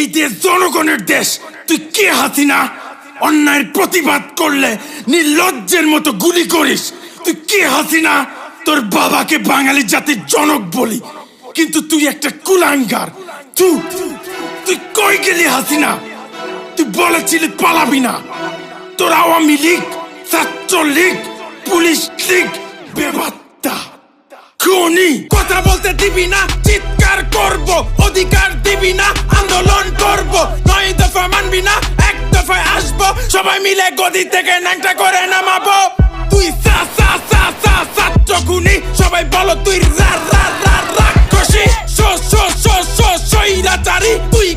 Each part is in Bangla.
এই দেশ জনগণের দেশ। তুই কে হাসিনা? অন্যায়ের প্রতিবাদ করলে নির্লজ্জের মতো গুলি করিস। তুই কে হাসিনা? তোর বাবাকে বাঙালি জাতির জনক বলি, কিন্তু তুই একটা কুলাঙ্গার। তুই কই গেলি হাসিনা? তুই বলেছিলি পালাবি না। তোর আওয়ামী লীগ, ছাত্রলীগ, পুলিশ লীগ বেবাত্তা খুনি। কথা বলতে দিবি না, চিৎকার করব। অধিকার দিবি না, আন্দোলন করব। 9 দফা মানবি না, 1 দফায় আসবো। সবাই মিলে গদি থেকে ন্যাংটা করে নামাবো। তুই ছাত্র খুনি, সবাই বলো তুই রাক্ষসী। স্বৈরাচারী, তুই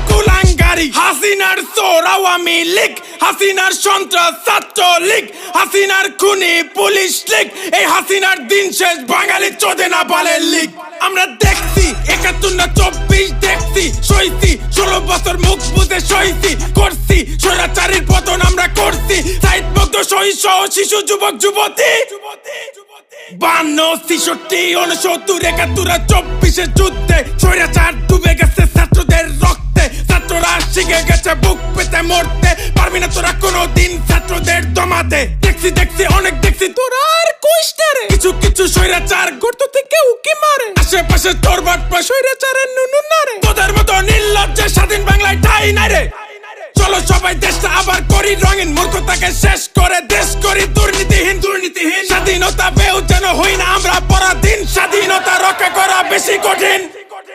কুলাঙ্গারি। হাসিনার চোর আওয়ামী লীগ, হাসিনার সন্ত্রাস ছাত্রলীগ, হাসিনার খুনি পুলিশ লীগ। এই হাসিনার দিন শেষ, বাঙালি চোদে না বালের লীগ। আমরা দেখছি 71 না 24 দেখছি, সইছি 16 বছর মুখ বুঝে সইছি, করছি স্বৈরাচারীর পতন আমরা করছি। 60 মুগ্ধ সহিষ্ণ শিশু যুবক যুবতী 52, 63, 69, 71, 24 যুদ্ধে স্বৈরাচার ডুবে গেছে ছাত্রদের রক্তে। ছাত্ররা শিখে গেছে বুক পেতে মরতে, পারবি না তোরা কোনোদিন ছাত্রদের দমাতে। দেখছি অনেক দেখছি, তোরা আর কইস না রে। কিছু স্বৈরাচার গর্ত থেকে উকি মারে, আশেপাশে তোর বাটপা স্বৈরাচারের নুনু না রে। তোদের মতো নির্লজ্জের স্বাধীন বাংলায় ঠাই নাই রে। চলো সবাই দেশটা আবার করি রঙিন, মূর্খতাকে শেষ করে দেশ করি দুর্নীতিহীন। স্বাধীনতা পেয়েও যেন হই না আমরা পরাধীন, স্বাধীনতা রক্ষা করা বেশি কঠিন।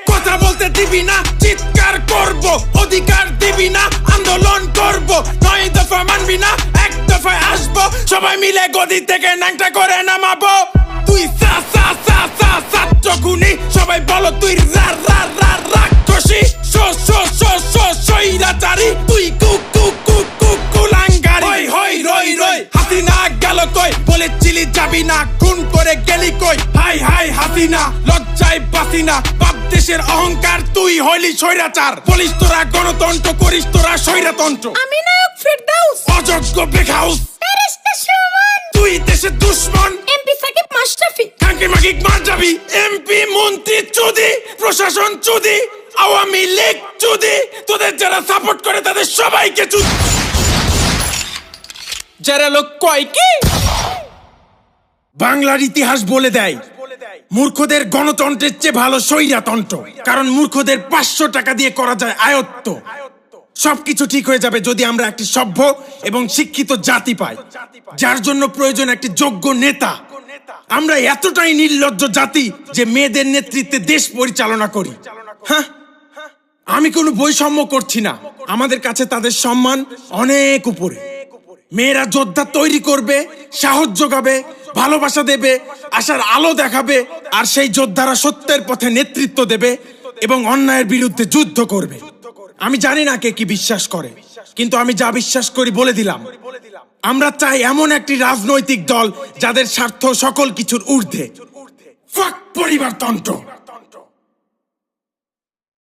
কথা বলতে দিবি না, চিৎকার করব। অধিকার দিবি না, আন্দোলন করব। 9 দফা মানবি না, 1 দফায় আসবো। সবাই মিলে গদি থেকে ন্যাংটা করে নামাবো। তুই ছাত্র খুনি, সবাই বলো তুই রাক্ষসী। স্বৈরাচারী, তুই কুলাঙ্গারি। রই হাসিনা গেল কই, বলেছিলি যাবি না, খুন করে গেলি কই। হাই হাসিনা, লজ্জায় বাসি না। বাপ দেশের অহংকার, তুই হইলি স্বৈরাচার। বলিস তোরা গণতন্ত্র, করিস তোরা স্বৈরতন্ত্র। আমি নায়ক ফেরদাউস, অযোগ্য বেখাউস, ফেরেশতা সুমন। তুই দেশের দুশ্মন। এমপি সাকিব মাশরাফি, কাঙ্কি মাকিক মার যাবি। এমপি মন্ত্রী চুদি, প্রশাসন চুদি, আওয়ামী লীগ চুদি। তোদের যারা সাপোর্ট করে তাদের সবাইকে চুদি। যারা লোক কয় কি, বাংলার ইতিহাস বলে দেয় মূর্খদের গণতন্ত্রের চেয়ে ভালো স্বৈরতন্ত্র। কারণ মূর্খদের 500 টাকা দিয়ে করা যায় আয়ত্ত। সবকিছু ঠিক হয়ে যাবে যদি আমরা একটি সভ্য এবং শিক্ষিত জাতি পাই, যার জন্য প্রয়োজন একটি যোগ্য নেতা। আমরা এতটাই নির্লজ্জ জাতি যে মেয়েদের নেতৃত্বে দেশ পরিচালনা করি। হ্যাঁ, আমি কোনো বৈষম্য করছি না, আমাদের কাছে তাদের সম্মান অনেক উপরে। মেয়েরা যোদ্ধা তৈরি করবে, সাহস যোগাবে, ভালোবাসা দেবে, আশার আলো দেখাবে। আর সেই যোদ্ধারা সত্যের পথে নেতৃত্ব দেবে এবং অন্যায়ের বিরুদ্ধে যুদ্ধ করবে। আমি জানি না কে কি বিশ্বাস করে, কিন্তু আমি যা বিশ্বাস করি বলে দিলাম। আমরা চাই এমন একটি রাজনৈতিক দল যাদের স্বার্থ সকল কিছুর ঊর্ধ্বে। ফাক পরিবারতন্ত্র।